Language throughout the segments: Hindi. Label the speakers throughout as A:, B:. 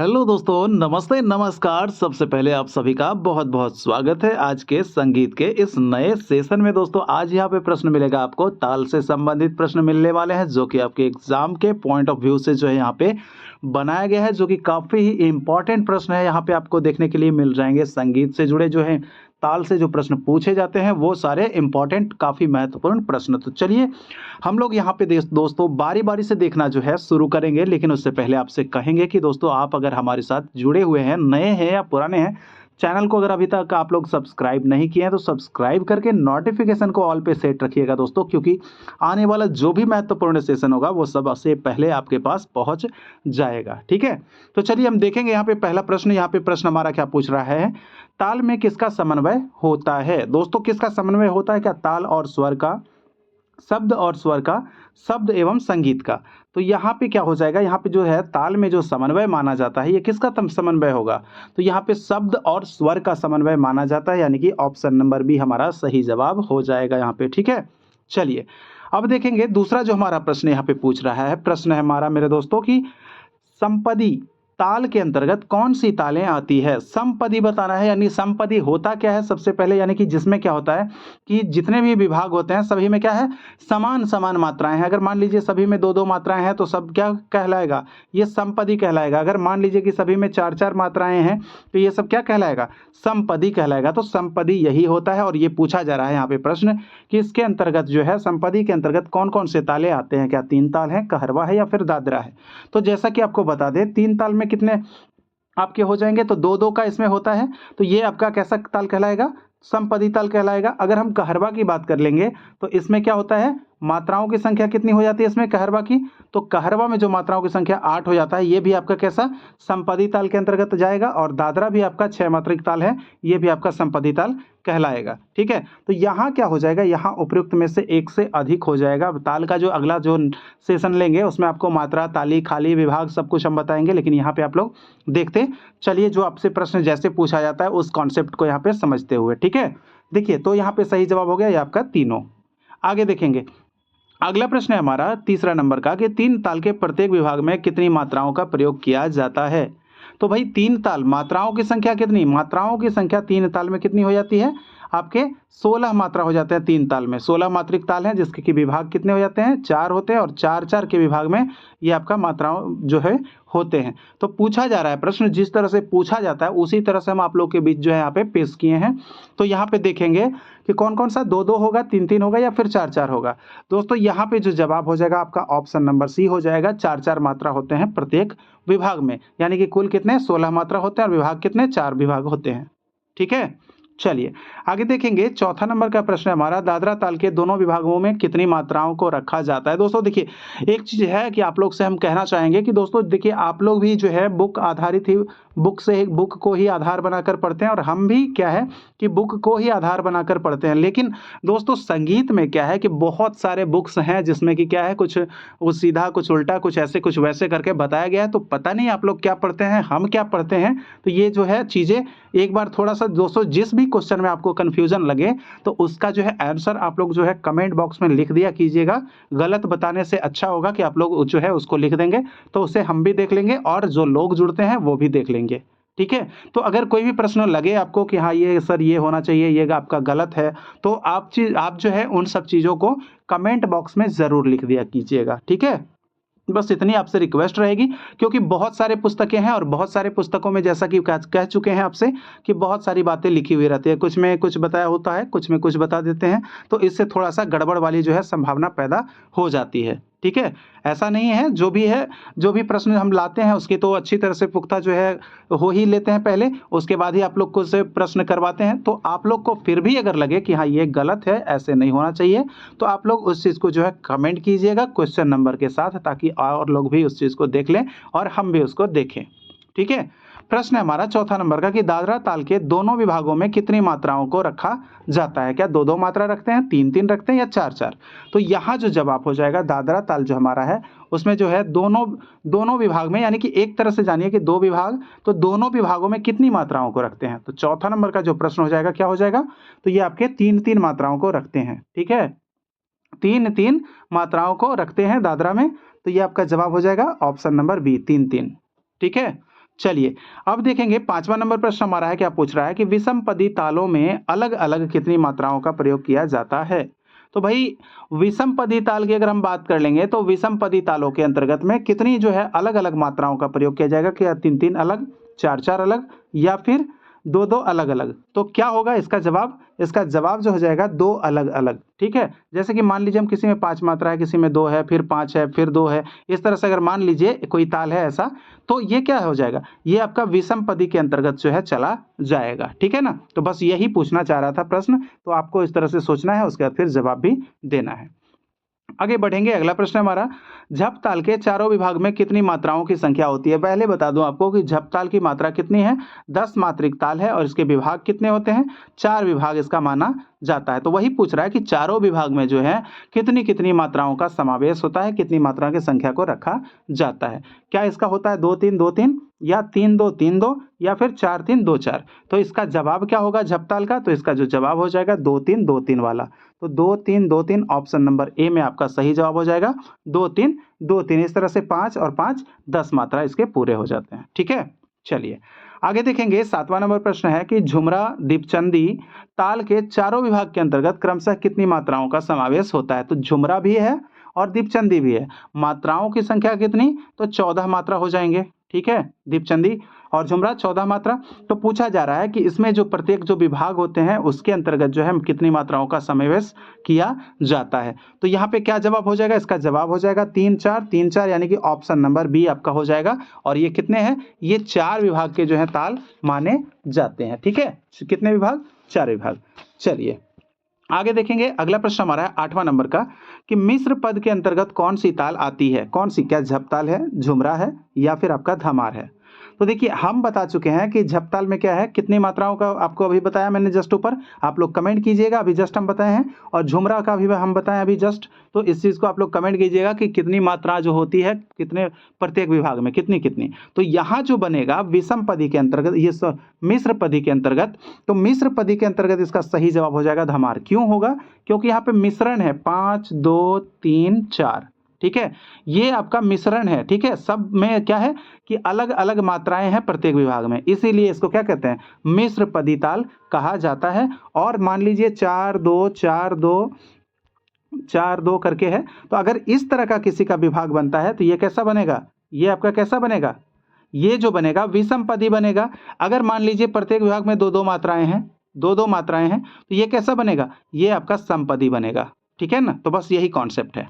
A: हेलो दोस्तों, नमस्ते, नमस्कार। सबसे पहले आप सभी का बहुत-बहुत स्वागत है आज के संगीत के इस नए सेशन में। दोस्तों, आज यहाँ पे प्रश्न मिलेगा आपको, ताल से संबंधित प्रश्न मिलने वाले हैं, जो कि आपके एग्ज़ाम के पॉइंट ऑफ व्यू से जो है यहाँ पे बनाया गया है, जो कि काफ़ी ही इम्पोर्टेंट प्रश्न है। यहाँ पे आपको देखने के लिए मिल जाएँगे। संगीत से जुड़े जो हैं, ताल से जो प्रश्न पूछे जाते हैं, वो सारे इम्पोर्टेंट, काफ़ी महत्वपूर्ण प्रश्न। तो चलिए, हम लोग यहाँ पे दोस्तों बारी-बारी से देखना जो है शुरू करेंगे, लेकिन उससे पहले आपसे कहेंगे कि दोस्तों आप अगर हमारे साथ जुड़े हुए हैं, नए हैं या पुराने हैं, चैनल को अगर अभी तक आप लोग सब्सक्राइब नहीं किए हैं तो सब्सक्राइब करके नोटिफ़िकेशन को ऑल पे सेट रखिएगा दोस्तों, क्योंकि आने वाला जो भी महत्वपूर्ण सेशन होगा वो सबसे पहले आपके पास पहुँच जाएगा। ठीक है? तो चलिए हम देखेंगे यहाँ पे पहला प्रश्न। यहाँ पे प्रश्न हमारा क्या पूछ रहा है? ताल में किसका समन्वय होता है? दोस्तों, किसका समन्वय होता है? क्या ताल और स्वर का, शब्द और स्वर का, शब्द एवं संगीत का। तो यहाँ पे क्या हो जाएगा, यहाँ पे जो है ताल में जो समन्वय माना जाता है, ये किसका समन्वय होगा? तो यहाँ पे शब्द और स्वर का समन्वय माना जाता है, यानी कि ऑप्शन नंबर बी हमारा सही जवाब हो जाएगा यहाँ पे। ठीक है? चलिए, अब देखेंगे दूसरा जो हमारा प्रश्न यहाँ पे पूछ रहा है। प्रश्न है हमारा मेरे दोस्तों कि समपदी ताल के अंतर्गत कौन सी तालें आती है? समपदी बताना है, यानी समपदी होता क्या है सबसे पहले, यानी कि जिसमें क्या होता है कि जितने भी विभाग होते हैं सभी में क्या है, समान समान मात्राएं हैं। अगर मान लीजिए सभी में दो दो मात्राएं हैं तो सब क्या कहलाएगा, ये समपदी कहलाएगा। अगर मान लीजिए कि सभी में चार चार मात्राएं हैं तो ये सब क्या कहलाएगा, समपदी कहलाएगा। तो समपदी यही होता है, और ये पूछा जा रहा है यहाँ पे प्रश्न कि इसके अंतर्गत जो है, समपदी के अंतर्गत कौन कौन से ताले आते हैं। क्या तीन ताल है, कहरवा है या फिर दादरा है? तो जैसा कि आपको बता दें, तीन ताल में कितने आपके हो जाएंगे, तो दो दो का इसमें होता है, तो ये आपका कैसा ताल कहलाएगा, समपदी ताल कहलाएगा। अगर हम कहरवा की बात कर लेंगे तो इसमें क्या होता है, मात्राओं की संख्या कितनी हो जाती है इसमें कहरवा की, तो कहरवा में जो मात्राओं की संख्या 8 हो जाता है, ये भी आपका कैसा, समपदी ताल के अंतर्गत जाएगा। और दादरा भी आपका 6 मात्रिक ताल है, ये भी आपका समपदी ताल कहलाएगा। ठीक है? तो यहाँ क्या हो जाएगा, यहाँ उपयुक्त में से एक से अधिक हो जाएगा। ताल का जो अगला जो सेशन लेंगे उसमें आपको मात्रा, ताली, खाली, विभाग सब कुछ हम बताएंगे, लेकिन यहाँ पे आप लोग देखते चलिए जो आपसे प्रश्न जैसे पूछा जाता है उस कॉन्सेप्ट को यहाँ पे समझते हुए। ठीक है? देखिए, तो यहाँ पे सही जवाब हो गया ये आपका तीनों। आगे देखेंगे, अगला प्रश्न है हमारा तीसरा नंबर का कि तीन ताल के प्रत्येक विभाग में कितनी मात्राओं का प्रयोग किया जाता है? तो भाई तीन ताल, मात्राओं की संख्या कितनी, मात्राओं की संख्या तीन ताल में कितनी हो जाती है, आपके 16 मात्रा हो जाते हैं तीन ताल में। 16 मात्रिक ताल हैं, जिसके कि विभाग कितने हो जाते हैं, चार होते हैं, और चार चार के विभाग में ये आपका मात्राओं जो है होते हैं। तो पूछा जा रहा है प्रश्न, जिस तरह से पूछा जाता है उसी तरह से हम आप लोग के बीच जो है यहाँ पे पेश किए हैं। तो यहाँ पे देखेंगे कि कौन कौन सा दो दो होगा, तीन तीन होगा या फिर चार चार होगा। दोस्तों, यहाँ पे जो जवाब हो जाएगा आपका ऑप्शन नंबर सी हो जाएगा। चार चार मात्रा होते हैं प्रत्येक विभाग में, यानी कि कुल कितने, 16 मात्रा होते हैं, और विभाग कितने, चार विभाग होते हैं। ठीक है? चलिए आगे देखेंगे, चौथा नंबर का प्रश्न है हमारा, दादरा ताल के दोनों विभागों में कितनी मात्राओं को रखा जाता है? दोस्तों देखिए, एक चीज है कि आप लोग से हम कहना चाहेंगे कि दोस्तों देखिए, आप लोग भी जो है बुक आधारित ही, बुक को ही आधार बनाकर पढ़ते हैं, और हम भी क्या है कि बुक को ही आधार बनाकर पढ़ते हैं। लेकिन दोस्तों संगीत में क्या है कि बहुत सारे बुक्स हैं जिसमें कि क्या है, कुछ वो सीधा, कुछ उल्टा, कुछ ऐसे कुछ वैसे करके बताया गया है। तो पता नहीं आप लोग क्या पढ़ते हैं, हम क्या पढ़ते हैं। तो ये जो है चीज़ें एक बार थोड़ा सा दोस्तों, जिस भी क्वेश्चन में आपको कन्फ्यूजन लगे तो उसका जो है आंसर आप लोग जो है कमेंट बॉक्स में लिख दिया कीजिएगा। गलत बताने से अच्छा होगा कि आप लोग जो है उसको लिख देंगे, तो उसे हम भी देख लेंगे और जो लोग जुड़ते हैं वो भी देख लेंगे। ठीक है? तो अगर कोई भी प्रश्न लगे आपको कि हाँ ये सर ये होना चाहिए, ये आपका गलत है, तो आप जो है उन सब चीज़ों को कमेंट बॉक्स में ज़रूर लिख दिया कीजिएगा। ठीक है? बस इतनी आपसे रिक्वेस्ट रहेगी, क्योंकि बहुत सारे पुस्तकें हैं, और बहुत सारे पुस्तकों में जैसा कि कह चुके हैं आपसे कि बहुत सारी बातें लिखी हुई रहती है, कुछ में कुछ बताया होता है, कुछ में कुछ बता देते हैं, तो इससे थोड़ा सा गड़बड़ वाली जो है संभावना पैदा हो जाती है। ठीक है? ऐसा नहीं है, जो भी प्रश्न हम लाते हैं उसकी तो अच्छी तरह से पुख्ता जो है हो ही लेते हैं पहले, उसके बाद ही आप लोग को से प्रश्न करवाते हैं। तो आप लोग को फिर भी अगर लगे कि हाँ ये गलत है, ऐसे नहीं होना चाहिए, तो आप लोग उस चीज़ को जो है कमेंट कीजिएगा क्वेश्चन नंबर के साथ, ताकि और लोग भी उस चीज़ को देख लें और हम भी उसको देखें। ठीक है? प्रश्न है हमारा चौथा नंबर का कि दादरा ताल के दोनों विभागों में कितनी मात्राओं को रखा जाता है? क्या दो दो मात्रा रखते हैं, तीन तीन रखते हैं, या चार चार? तो यहाँ जो जवाब हो जाएगा, दादरा ताल जो हमारा है उसमें जो है दोनों विभाग में, यानी कि एक तरह से जानिए कि दो विभाग, तो दोनों विभागों में कितनी मात्राओं को रखते हैं? तो चौथा नंबर का जो प्रश्न हो जाएगा क्या हो जाएगा, तो ये आपके तीन तीन मात्राओं को रखते हैं। ठीक है? तीन तीन मात्राओं को रखते हैं दादरा में, तो ये आपका जवाब हो जाएगा ऑप्शन नंबर बी, तीन तीन। ठीक है? चलिए अब देखेंगे 5वां नंबर प्रश्न हमारा है, क्या पूछ रहा है कि विषम पदी तालों में अलग अलग कितनी मात्राओं का प्रयोग किया जाता है। तो भाई विषम पदी ताल की अगर हम बात कर लेंगे तो विषम पदी तालों के अंतर्गत में कितनी जो है अलग अलग मात्राओं का प्रयोग किया जाएगा, क्या 3-3 अलग, 4-4 अलग या फिर 2-2 अलग अलग। तो क्या होगा इसका जवाब, इसका जवाब जो हो जाएगा 2 अलग अलग। ठीक है, जैसे कि मान लीजिए हम किसी में 5 मात्रा है, किसी में 2 है, फिर 5 है, फिर 2 है, इस तरह से अगर मान लीजिए कोई ताल है ऐसा, तो ये क्या हो जाएगा, ये आपका विषम पदी के अंतर्गत जो है चला जाएगा। ठीक है ना, तो बस यही पूछना चाह रहा था प्रश्न, तो आपको इस तरह से सोचना है, उसके बाद फिर जवाब भी देना है। आगे बढ़ेंगे, अगला प्रश्न हमारा, झप ताल के चारों विभाग में कितनी मात्राओं की संख्या होती है। पहले बता दूं आपको कि झप ताल की मात्रा कितनी है, 10 मात्रिक ताल है और इसके विभाग कितने होते हैं, 4 विभाग इसका माना जाता है। तो वही पूछ रहा है कि चारों विभाग में जो है कितनी कितनी मात्राओं का समावेश होता है, कितनी मात्रा की संख्या को रखा जाता है। क्या इसका होता है 2-3-2-3 या 3-2-3-2 या फिर 4-3-2-4। तो इसका जवाब क्या होगा झप ताल का, तो इसका जो जवाब हो जाएगा 2-3-2-3 वाला। तो 2-3-2-3 ऑप्शन नंबर ए में आपका सही जवाब हो जाएगा 2-3-2-3। इस तरह से 5 और 5 10 मात्रा इसके पूरे हो जाते हैं। ठीक है, चलिए आगे देखेंगे। 7वां नंबर प्रश्न है कि झुमरा दीपचंदी ताल के चारों विभाग के अंतर्गत क्रमशः कितनी मात्राओं का समावेश होता है। तो झुमरा भी है और दीपचंदी भी है। मात्राओं की संख्या कितनी, तो 14 मात्रा हो जाएंगे। ठीक है, दीपचंदी और झुमरा 14 मात्रा। तो पूछा जा रहा है कि इसमें जो प्रत्येक जो विभाग होते हैं उसके अंतर्गत जो है कितनी मात्राओं का समावेश किया जाता है। तो यहाँ पे क्या जवाब हो जाएगा, इसका जवाब हो जाएगा 3-4 यानी कि ऑप्शन नंबर बी आपका हो जाएगा। और ये कितने हैं, ये 4 विभाग के जो है ताल माने जाते हैं। ठीक है, कितने विभाग, 4 विभाग। चलिए आगे देखेंगे, अगला प्रश्न हमारा है 8वां नंबर का कि मिश्र पद के अंतर्गत कौन सी ताल आती है। कौन सी, क्या झपताल है, झुमरा है या फिर आपका धमार है। तो देखिए हम बता चुके हैं कि झपताल में क्या है, कितनी मात्राओं का आपको अभी बताया मैंने जस्ट ऊपर, आप लोग कमेंट कीजिएगा, अभी जस्ट हम बताए हैं। और झुमरा का भी हम बताएं अभी जस्ट, तो इस चीज़ को आप लोग कमेंट कीजिएगा कि कितनी मात्रा जो होती है कितने प्रत्येक विभाग में कितनी कितनी। तो यहाँ जो बनेगा विषम पदी के अंतर्गत, ये मिश्र पदी के अंतर्गत, तो मिश्र पदी के अंतर्गत इसका सही जवाब हो जाएगा धमार। क्यों होगा, क्योंकि यहाँ पे मिश्रण है 5 2 3 4। ठीक है, ये आपका मिश्रण है। ठीक है, सब में क्या है कि अलग अलग मात्राएं हैं प्रत्येक विभाग में, इसीलिए इसको क्या कहते हैं, मिश्र पदी ताल कहा जाता है। और मान लीजिए 4-2 करके है, तो अगर इस तरह का किसी का विभाग बनता है तो ये कैसा बनेगा, ये आपका कैसा बनेगा, ये जो बनेगा विषम पदी बनेगा। अगर मान लीजिए प्रत्येक विभाग में 2-2 मात्राएं हैं, 2-2 मात्राएं हैं, तो ये कैसा बनेगा, ये आपका समपदी बनेगा। ठीक है ना, तो बस यही कॉन्सेप्ट है।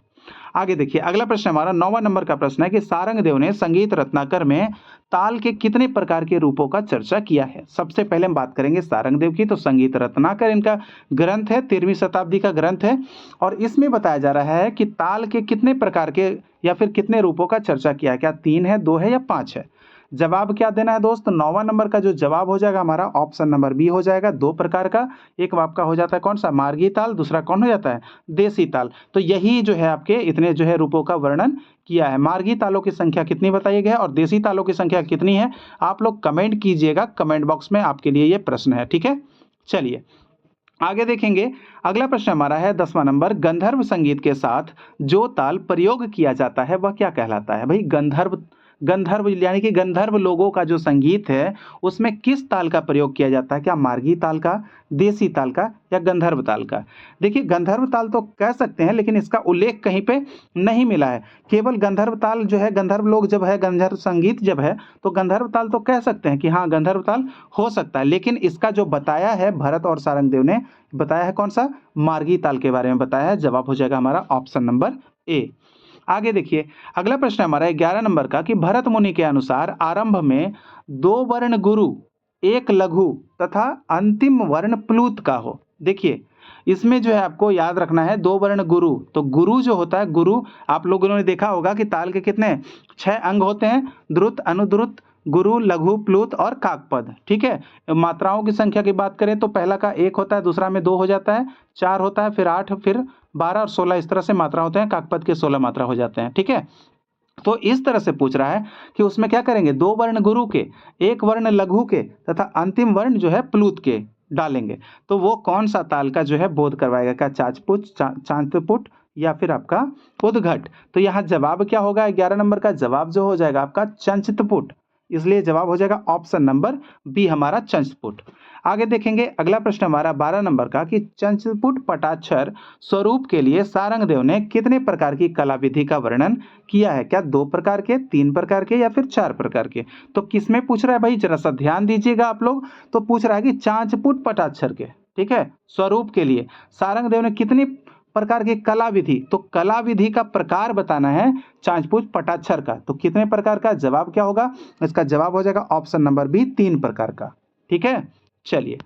A: आगे देखिए, अगला प्रश्न हमारा 9वां नंबर का प्रश्न है कि सारंगदेव ने संगीत रत्नाकर में ताल के कितने प्रकार के रूपों का चर्चा किया है। सबसे पहले हम बात करेंगे सारंगदेव की, तो संगीत रत्नाकर इनका ग्रंथ है, 13वीं शताब्दी का ग्रंथ है। और इसमें बताया जा रहा है कि ताल के कितने प्रकार के या फिर कितने रूपों का चर्चा किया है, क्या 3 है, 2 है या 5 है। जवाब क्या देना है दोस्त, 9वां नंबर का जो जवाब हो जाएगा हमारा ऑप्शन नंबर बी हो जाएगा। 2 प्रकार का, एक आपका हो जाता है कौन सा, मार्गी ताल, दूसरा कौन हो जाता है, देसी ताल। तो यही जो है आपके इतने जो है रूपों का वर्णन किया है। मार्गी तालों की संख्या कितनी बताई गई है और देसी तालों की संख्या कितनी है, आप लोग कमेंट कीजिएगा, कमेंट बॉक्स में आपके लिए ये प्रश्न है। ठीक है, चलिए आगे देखेंगे। अगला प्रश्न हमारा है 10वां नंबर, गंधर्व संगीत के साथ जो ताल प्रयोग किया जाता है वह क्या कहलाता है। भाई गंधर्व यानी कि गंधर्व लोगों का जो संगीत है उसमें किस ताल का प्रयोग किया जाता है, क्या मार्गी ताल का, देसी ताल का या गंधर्व ताल का। देखिए गंधर्व ताल तो कह सकते हैं, लेकिन इसका उल्लेख कहीं पे नहीं मिला है। केवल गंधर्व ताल जो है, गंधर्व लोग जब है, गंधर्व संगीत जब है, तो गंधर्व ताल तो कह सकते हैं कि हाँ गंधर्व ताल हो सकता है। लेकिन इसका जो बताया है भरत और सारंगदेव ने बताया है कौन सा, मार्गी ताल के बारे में बताया है। जवाब हो जाएगा हमारा ऑप्शन नंबर ए। आगे देखिए, अगला प्रश्न हमारा 11 नंबर का कि भरत मुनि के अनुसार आरंभ में 2 वर्ण गुरु, 1 लघु तथा अंतिम वर्ण प्लूत का हो। देखिए इसमें जो है आपको याद रखना है 2 वर्ण गुरु। तो गुरु जो होता है, गुरु आप लोगों ने देखा होगा कि ताल के कितने 6 अंग होते हैं, द्रुत, अनुद्रुत, गुरु, लघु, प्लूत और काकपद। ठीक है, मात्राओं की संख्या की बात करें तो पहला का 1 होता है, दूसरा में 2 हो जाता है, 4 होता है, फिर 8, फिर 12 और 16, इस तरह से मात्रा होते हैं। काकपद के 16 मात्रा हो जाते हैं। ठीक है, तो इस तरह से पूछ रहा है कि उसमें क्या करेंगे, 2 वर्ण गुरु के, 1 वर्ण लघु के तथा अंतिम वर्ण जो है प्लूत के डालेंगे। तो वो कौन सा ताल का जो है बोध करवाएगा, क्या चाचपुट, चांचपुट या फिर आपका उद्घट। तो यहाँ जवाब क्या होगा, 11 नंबर का जवाब जो हो जाएगा आपका चंचतपुट। इसलिए जवाब हो जाएगा ऑप्शन नंबर बी हमारा चंचपुट। आगे देखेंगे अगला प्रश्न हमारा 12 नंबर का कि चंचपुट पटाक्षर स्वरूप के लिए सारंगदेव ने कितने प्रकार की कला विधि का वर्णन किया है? क्या 2 प्रकार के, 3 प्रकार के या फिर 4 प्रकार के? तो किसमें पूछ रहा है भाई, जरा सा ध्यान दीजिएगा आप लोग। तो पूछ रहा है कि चांचपुट पटाक्षर के, ठीक है, स्वरूप के लिए सारंगदेव ने कितनी प्रकार की कला विधि, तो कला विधि का प्रकार बताना है चांचपुट पटाक्षर का। तो कितने प्रकार का, जवाब क्या होगा? इसका जवाब हो जाएगा ऑप्शन नंबर बी 3 प्रकार का। ठीक है, चलिए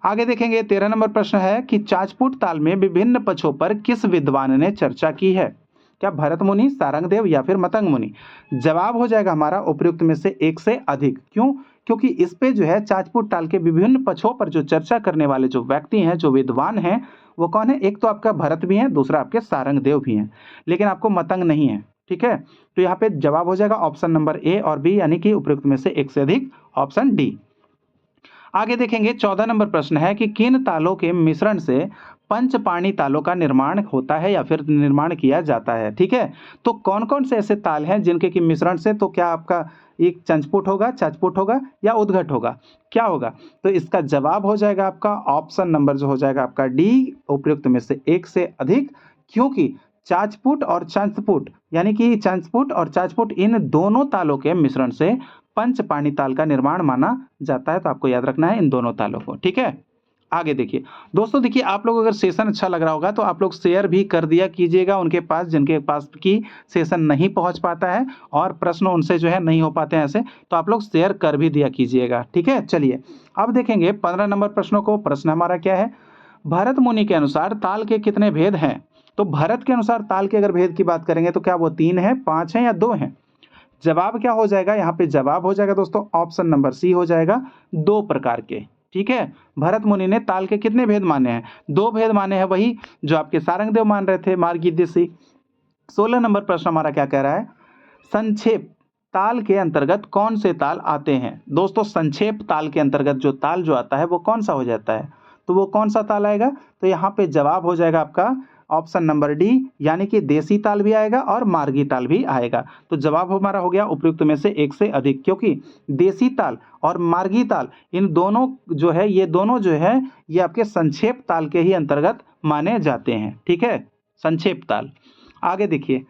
A: आगे देखेंगे। 13 नंबर प्रश्न है कि चांचपुट ताल में विभिन्न पक्षों पर किस विद्वान ने चर्चा की है? क्या भरत मुनि, सारंगदेव या फिर मतंग मुनि? जवाब हो जाएगा हमारा उपयुक्त में से एक से अधिक। क्यों? क्योंकि इस पे जो है चांचपुट ताल के विभिन्न पक्षों पर जो चर्चा करने वाले जो व्यक्ति हैं, जो विद्वान हैं, वो कौन है? एक तो आपका भरत भी है, दूसरा आपके सारंगदेव भी हैं, लेकिन आपको मतंग नहीं है। ठीक है, तो यहाँ पे जवाब हो जाएगा ऑप्शन नंबर ए और बी, यानी कि उपयुक्त में से एक से अधिक, ऑप्शन डी। आगे देखेंगे 14 नंबर प्रश्न है कि किन तालों के मिश्रण से पंचपाणी तालों का निर्माण होता है या फिर निर्माण किया जाता है? ठीक है, तो कौन कौन से ऐसे ताल हैं जिनके कि मिश्रण से, तो क्या आपका एक चंचपुट होगा, चाचपुट होगा या उद्घट होगा, क्या होगा? तो इसका जवाब हो जाएगा आपका ऑप्शन नंबर जो हो जाएगा आपका डी, उपयुक्त में से एक से अधिक। क्योंकि चाचपुट और चंचपुट, यानी कि चंचपुट और चाचपुट, इन दोनों तालों के मिश्रण से पंचपाणी ताल का निर्माण माना जाता है। तो आपको याद रखना है इन दोनों तालों को। ठीक है, आगे देखिए दोस्तों, देखिए आप लोग अगर सेशन अच्छा लग रहा होगा तो आप लोग शेयर भी कर दिया कीजिएगा उनके पास जिनके पास की सेशन नहीं पहुंच पाता है और प्रश्न उनसे जो है नहीं हो पाते हैं ऐसे, तो आप लोग शेयर कर भी दिया कीजिएगा। ठीक है, चलिए अब देखेंगे 15 नंबर प्रश्नों को। प्रश्न हमारा क्या है? भरत मुनि के अनुसार ताल के कितने भेद हैं? तो भरत के अनुसार ताल के अगर भेद की बात करेंगे तो क्या वो 3 है, 5 है या 2 है? जवाब क्या हो जाएगा? यहाँ पे जवाब हो जाएगा दोस्तों ऑप्शन नंबर सी हो जाएगा, 2 प्रकार के। ठीक है, भरत मुनि ने ताल के कितने भेद माने हैं? 2 भेद माने हैं, वही जो आपके सारंगदेव मान रहे थे, मार्गीयसी। 16 नंबर प्रश्न हमारा क्या कह रहा है? संक्षेप ताल के अंतर्गत कौन से ताल आते हैं? दोस्तों संक्षेप ताल के अंतर्गत जो ताल जो आता है वो कौन सा हो जाता है? तो वो कौन सा ताल आएगा? तो यहाँ पे जवाब हो जाएगा आपका ऑप्शन नंबर डी, यानी कि देसी ताल भी आएगा और मार्गी ताल भी आएगा। तो जवाब हमारा हो गया उपयुक्त में से एक से अधिक, क्योंकि देसी ताल और मार्गी ताल इन दोनों जो है, ये दोनों जो है ये आपके संक्षेप ताल के ही अंतर्गत माने जाते हैं। ठीक है, संक्षेप ताल। आगे देखिए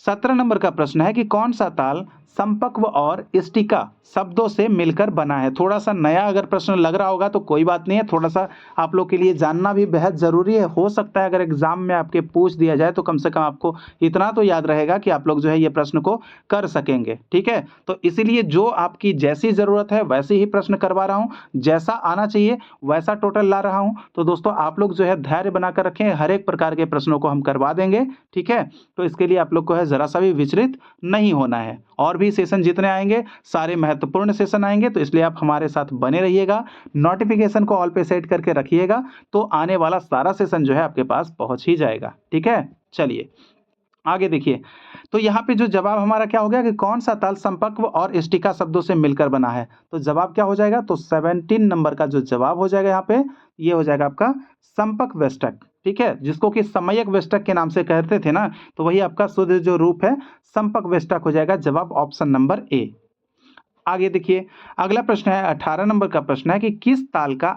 A: 17 नंबर का प्रश्न है कि कौन सा ताल संपक्व और इष्टिका शब्दों से मिलकर बना है? थोड़ा सा नया अगर प्रश्न लग रहा होगा तो कोई बात नहीं है, थोड़ा सा आप लोग के लिए जानना भी बेहद जरूरी है। हो सकता है अगर एग्जाम में आपके पूछ दिया जाए तो कम से कम आपको इतना तो याद रहेगा कि आप लोग जो है ये प्रश्न को कर सकेंगे। ठीक है, तो इसीलिए जो आपकी जैसी जरूरत है वैसे ही प्रश्न करवा रहा हूँ, जैसा आना चाहिए वैसा टोटल ला रहा हूँ। तो दोस्तों आप लोग जो है धैर्य बनाकर रखें, हर एक प्रकार के प्रश्नों को हम करवा देंगे। ठीक है, तो इसके लिए आप लोग को है जरा सा भी विचलित नहीं होना है। और भी सेशन जितने आएंगे सारे महत्वपूर्ण सेशन आएंगे, तो इसलिए आप हमारे साथ बने रहिएगा, नोटिफिकेशन को ऑल पे सेट करके रखिएगा, तो आने वाला सारा सेशन जो है आपके पास पहुंच ही जाएगा। ठीक है, चलिए आगे देखिए। तो यहाँ पे जो जवाब हमारा क्या हो गया कि कौन सा ताल संपक्व और इष्टिका शब्दों से मिलकर बना है? तो जवाब क्या हो जाएगा? तो 17 नंबर का जो जवाब हो जाएगा यहाँ पे, ये हो जाएगा आपका संपक वेष्टक। ठीक है, जिसको कि समयक वेष्टक के नाम से कहते थे ना, तो वही आपका शुद्ध जो रूप है संपक वेष्टक हो जाएगा। जवाब ऑप्शन नंबर ए। आगे देखिए अगला प्रश्न है 18 नंबर का प्रश्न है कि किस ताल का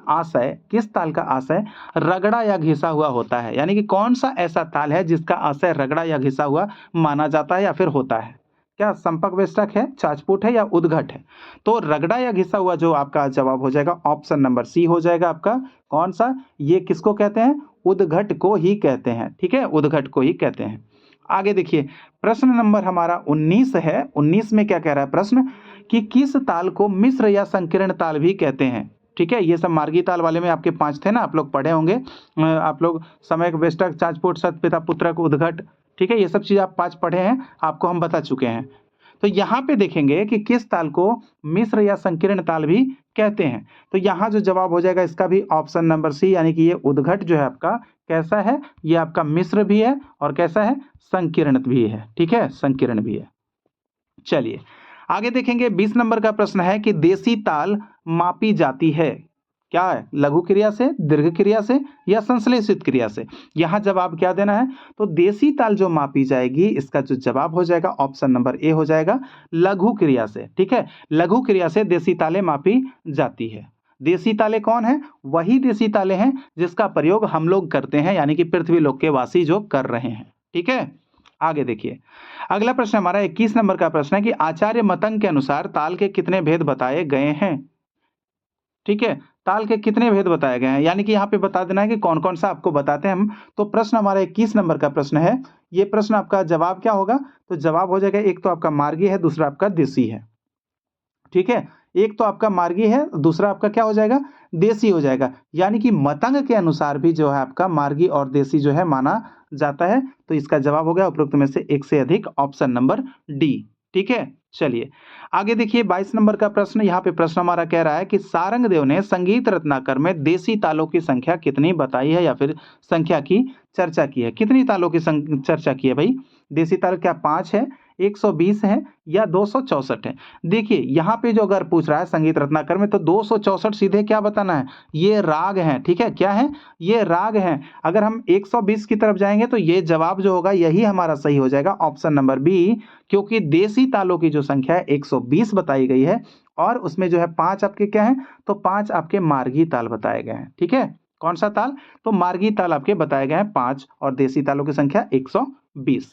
A: आशय रगड़ा या घिसा हुआ होता है? यानी कि कौन सा ऐसा ताल है जिसका आशय रगड़ा या घिसा हुआ माना जाता है या फिर होता है? क्या संपक वेष्टक है, चाचपुट है या उद्घट है? तो रगड़ा या घिसा हुआ जो आपका जवाब हो जाएगा ऑप्शन नंबर सी हो जाएगा आपका। कौन सा? ये किसको कहते हैं? उद्घट को ही कहते हैं। ठीक है, उद्घट को ही कहते हैं। आगे देखिए प्रश्न नंबर हमारा 19 है। 19 में क्या कह रहा है प्रश्न कि किस ताल को मिश्र या संकीर्ण ताल भी कहते हैं? ठीक है, ये सब मार्गी ताल वाले में आपके 5 थे ना, आप लोग पढ़े होंगे। आप लोग समयक वेष्टक, चाचपुट, सतपिता पुत्रक, उद्घट, ठीक है, ये सब चीज आप 5 पढ़े हैं, आपको हम बता चुके हैं। तो यहाँ पे देखेंगे कि किस ताल को मिश्र या संकीर्ण ताल भी कहते हैं। तो यहाँ जो जवाब हो जाएगा इसका भी ऑप्शन नंबर सी, यानी कि ये उद्घट जो है आपका कैसा है? ये आपका मिश्र भी है और कैसा है? संकीर्ण भी है। ठीक है, संकीर्ण भी है। चलिए आगे देखेंगे 20 नंबर का प्रश्न है कि देसी ताल मापी जाती है। क्या है, लघु क्रिया से, दीर्घ क्रिया से या संश्लेषित क्रिया से। यहाँ जवाब क्या देना है, तो देशी ताल जो मापी जाएगी इसका जो जवाब हो जाएगा ऑप्शन नंबर ए हो जाएगा, लघु क्रिया से। ठीक है, लघु क्रिया से देशी तालें मापी जाती है। देशी ताले कौन है, वही देशी ताले हैं जिसका प्रयोग हम लोग करते हैं, यानी कि पृथ्वी लोक के वासी जो कर रहे हैं। ठीक है, आगे देखिए अगला प्रश्न हमारा 21 नंबर का प्रश्न है कि आचार्य मतंग के अनुसार ताल के कितने भेद बताए गए हैं। ठीक है, ताल के कितने भेद बताए गए हैं, यानी कि यहाँ पे बता देना है कि कौन कौन सा आपको बताते हैं हम। तो प्रश्न हमारा 21 नंबर का प्रश्न है, ये प्रश्न आपका जवाब क्या होगा, तो जवाब हो जाएगा एक तो आपका मार्गी है, दूसरा आपका देशी है। ठीक है, एक तो आपका मार्गी है, दूसरा आपका क्या हो जाएगा, देशी हो जाएगा। यानी कि मतंग के अनुसार भी जो है आपका मार्गी और देशी जो है माना जाता है। तो इसका जवाब हो गया उपरोक्त में से एक से अधिक, ऑप्शन नंबर डी। ठीक है, चलिए आगे देखिए 22 नंबर का प्रश्न। यहाँ पे प्रश्न हमारा कह रहा है कि सारंगदेव ने संगीत रत्नाकर में देशी तालों की संख्या कितनी बताई है या फिर संख्या की चर्चा की है। कितनी तालों की चर्चा की है भाई, देशी ताल क्या 5 है, 120 है या 264 है। देखिए यहाँ पे जो अगर पूछ रहा है संगीत रत्नाकर में, तो 264 सीधे क्या बताना है, ये राग हैं। ठीक है, क्या है, ये राग हैं। अगर हम 120 की तरफ जाएंगे तो ये जवाब जो होगा यही हमारा सही हो जाएगा, ऑप्शन नंबर बी, क्योंकि देशी तालों की जो संख्या है 120 बताई गई है और उसमें जो है 5 आपके क्या है, तो 5 आपके मार्गी ताल बताए गए हैं। ठीक है, कौन सा ताल, तो मार्गी ताल आपके बताए गए हैं 5 और देशी तालों की संख्या 120।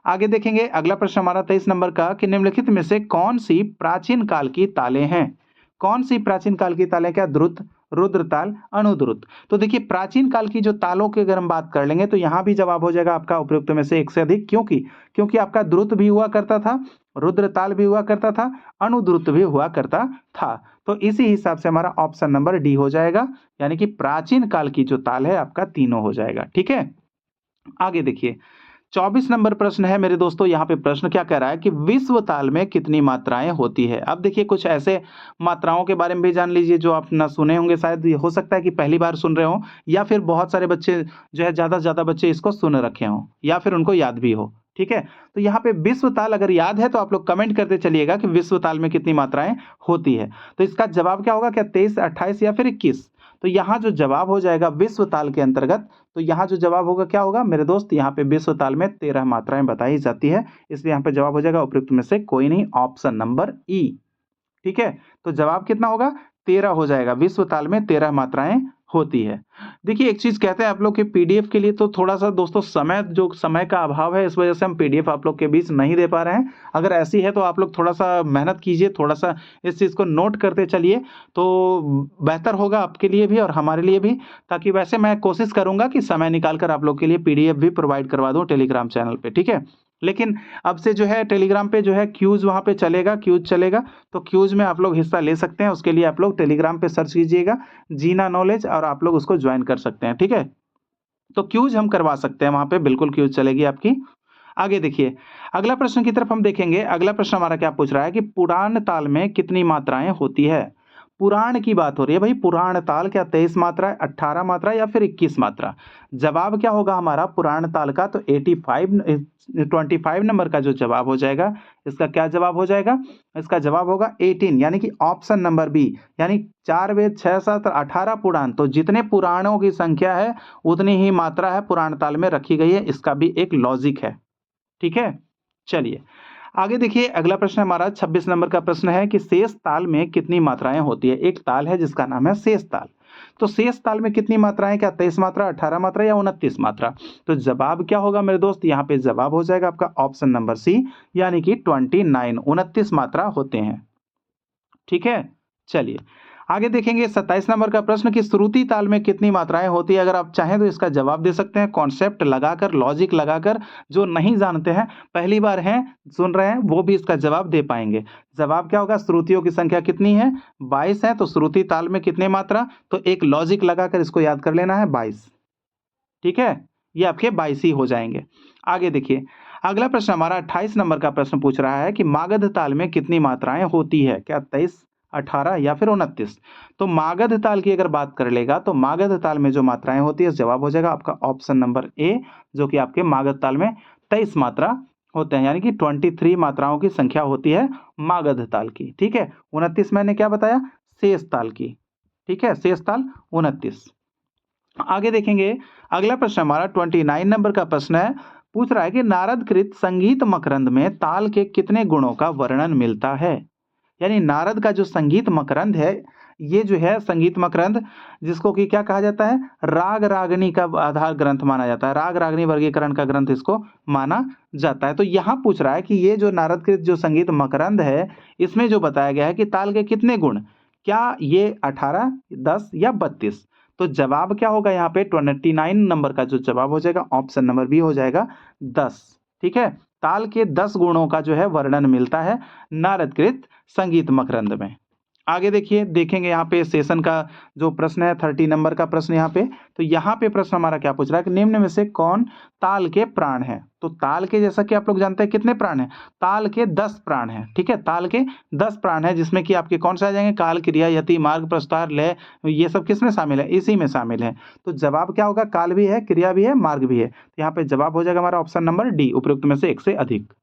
A: आगे देखेंगे अगला प्रश्न हमारा 23 नंबर का कि निम्नलिखित में से कौन सी प्राचीन काल की तालें हैं। कौन सी प्राचीन काल की तालें, क्या द्रुत, रुद्र ताल, अनुद्रुत। तो देखिए प्राचीन काल की जो तालों की अगर हम बात कर लेंगे तो यहाँ भी जवाब हो जाएगा आपका उपयुक्त में से एक से अधिक, क्योंकि आपका द्रुत भी हुआ करता था, रुद्र ताल भी हुआ करता था, अनुद्रुत भी हुआ करता था। तो इसी हिसाब से हमारा ऑप्शन नंबर डी हो जाएगा, यानी कि प्राचीन काल की जो ताल है आपका तीनों हो जाएगा। ठीक है, आगे देखिए 24 नंबर प्रश्न है मेरे दोस्तों। यहाँ पे प्रश्न क्या कह रहा है कि विश्व ताल में कितनी मात्राएं होती है। अब देखिए कुछ ऐसे मात्राओं के बारे में भी जान लीजिए जो आप ना सुने होंगे, शायद ये हो सकता है कि पहली बार सुन रहे हो या फिर बहुत सारे बच्चे जो है ज्यादा से ज्यादा बच्चे इसको सुन रखे हों या फिर उनको याद भी हो। ठीक है, तो यहाँ पे विश्व ताल अगर याद है तो आप लोग कमेंट करते चलिएगा कि विश्व ताल में कितनी मात्राएं होती है। तो इसका जवाब क्या होगा, क्या 23, 28 या फिर 21। तो यहाँ जो जवाब हो जाएगा विश्व ताल के अंतर्गत, तो यहाँ जो जवाब होगा क्या होगा मेरे दोस्त, यहाँ पे विश्व ताल में 13 मात्राएं बताई जाती है, इसलिए यहाँ पे जवाब हो जाएगा उपयुक्त में से कोई नहीं, ऑप्शन नंबर ई। ठीक है, तो जवाब कितना होगा, 13 हो जाएगा, विश्व ताल में 13 मात्राएं होती है। देखिए एक चीज कहते हैं आप लोग के पीडीएफ के लिए तो थोड़ा सा दोस्तों समय का अभाव है, इस वजह से हम पीडीएफ आप लोग के बीच नहीं दे पा रहे हैं। अगर ऐसी है तो आप लोग थोड़ा सा मेहनत कीजिए, थोड़ा सा इस चीज को नोट करते चलिए तो बेहतर होगा आपके लिए भी और हमारे लिए भी। ताकि वैसे मैं कोशिश करूंगा कि समय निकालकर आप लोग के लिए पीडीएफ भी प्रोवाइड करवा दूं टेलीग्राम चैनल पे। ठीक है, लेकिन अब से जो है टेलीग्राम पे जो है क्यूज वहां पे चलेगा, क्यूज चलेगा, तो क्यूज में आप लोग हिस्सा ले सकते हैं। उसके लिए आप लोग टेलीग्राम पे सर्च कीजिएगा जीना नॉलेज और आप लोग उसको ज्वाइन कर सकते हैं। ठीक है, तो क्यूज हम करवा सकते हैं वहां पे, बिल्कुल क्यूज चलेगी आपकी। आगे देखिए अगला प्रश्न की तरफ हम देखेंगे। अगला प्रश्न हमारा क्या पूछ रहा है कि पुराण ताल में कितनी मात्राएं होती है। पुराण की बात हो रही है भाई, पुराण ताल क्या 23 मात्रा, 18 मात्रा या फिर 21 मात्रा। जवाब क्या होगा हमारा पुराण ताल का, तो 25 नंबर का जो जवाब हो जाएगा, इसका क्या जवाब हो जाएगा, इसका जवाब होगा 18, यानी कि ऑप्शन नंबर बी, यानी 4 वेद 6 7 18 पुराण। तो जितने पुराणों की संख्या है उतनी ही मात्रा है पुराण ताल में रखी गई है, इसका भी एक लॉजिक है। ठीक है, चलिए आगे देखिए अगला प्रश्न हमारा 26 नंबर का प्रश्न है कि शेष ताल में कितनी मात्राएं होती है। एक ताल है जिसका नाम है शेष ताल, तो शेष ताल में कितनी मात्राएं, क्या 23 मात्रा, 18 मात्रा या 29 मात्रा। तो जवाब क्या होगा मेरे दोस्त, यहाँ पे जवाब हो जाएगा आपका ऑप्शन नंबर सी, यानी कि 29, 29 मात्रा होते हैं। ठीक है, चलिए आगे देखेंगे 27 नंबर का प्रश्न कि श्रुति ताल में कितनी मात्राएं होती है। अगर आप चाहें तो इसका जवाब दे सकते हैं कॉन्सेप्ट लगाकर, लॉजिक लगाकर। जो नहीं जानते हैं, पहली बार हैं सुन रहे हैं, वो भी इसका जवाब दे पाएंगे। जवाब क्या होगा, श्रुतियों की संख्या कितनी है, 22 है, तो श्रुति ताल में कितने मात्रा, तो एक लॉजिक लगाकर इसको याद कर लेना है 22। ठीक है, ये आपके 22 ही हो जाएंगे। आगे देखिए अगला प्रश्न हमारा 28 नंबर का प्रश्न पूछ रहा है कि मागध ताल में कितनी मात्राएं होती है, क्या 23, 18 या फिर 29। तो मागध ताल की अगर बात कर लेगा तो मागध ताल में जो मात्राएं होती है जवाब हो जाएगा आपका ऑप्शन नंबर ए, जो कि आपके मागध ताल में 23 मात्रा होते हैं, यानी कि 23 मात्राओं की संख्या होती है मागध ताल की। ठीक है, 29 मैंने क्या बताया, शेष ताल की। ठीक है, शेष ताल 29। आगे देखेंगे, अगला प्रश्न हमारा 29 नंबर का प्रश्न है, पूछ रहा है कि नारद कृत संगीत मकरंद में ताल के कितने गुणों का वर्णन मिलता है। यानी नारद का जो संगीत मकरंद है, ये जो है संगीत मकरंद, जिसको कि क्या कहा जाता है, राग रागनी का आधार ग्रंथ माना जाता है, राग रागनी वर्गीकरण का ग्रंथ इसको माना जाता है। तो यहाँ पूछ रहा है कि ये जो नारद कृत जो संगीत मकरंद है, इसमें जो बताया गया है कि ताल के कितने गुण, क्या ये 18, 10 या 32। तो जवाब क्या होगा यहाँ पे, 29 नंबर का जो जवाब हो जाएगा, ऑप्शन नंबर बी हो जाएगा 10। ठीक है, ताल के 10 गुणों का जो है वर्णन मिलता है नारदकृत संगीत मकरंद में। आगे देखिए, देखेंगे यहाँ पे सेशन का जो प्रश्न है, 30 नंबर का प्रश्न यहाँ पे। तो यहाँ पे प्रश्न हमारा क्या पूछ रहा है कि निम्न में से कौन ताल के प्राण है। तो ताल के, जैसा कि आप लोग जानते हैं, कितने प्राण हैं, ताल के 10 प्राण हैं। ठीक है, ताल के 10 प्राण हैं, जिसमें कि आपके कौन से आ जाएंगे, काल, क्रिया, यति, मार्ग, प्रस्तार, लय, ये सब किसमें शामिल है, इसी में शामिल है। तो जवाब क्या होगा, काल भी है, क्रिया भी है, मार्ग भी है। तो यहाँ पे जवाब हो जाएगा हमारा ऑप्शन नंबर डी, उपरोक्त में से एक से अधिक।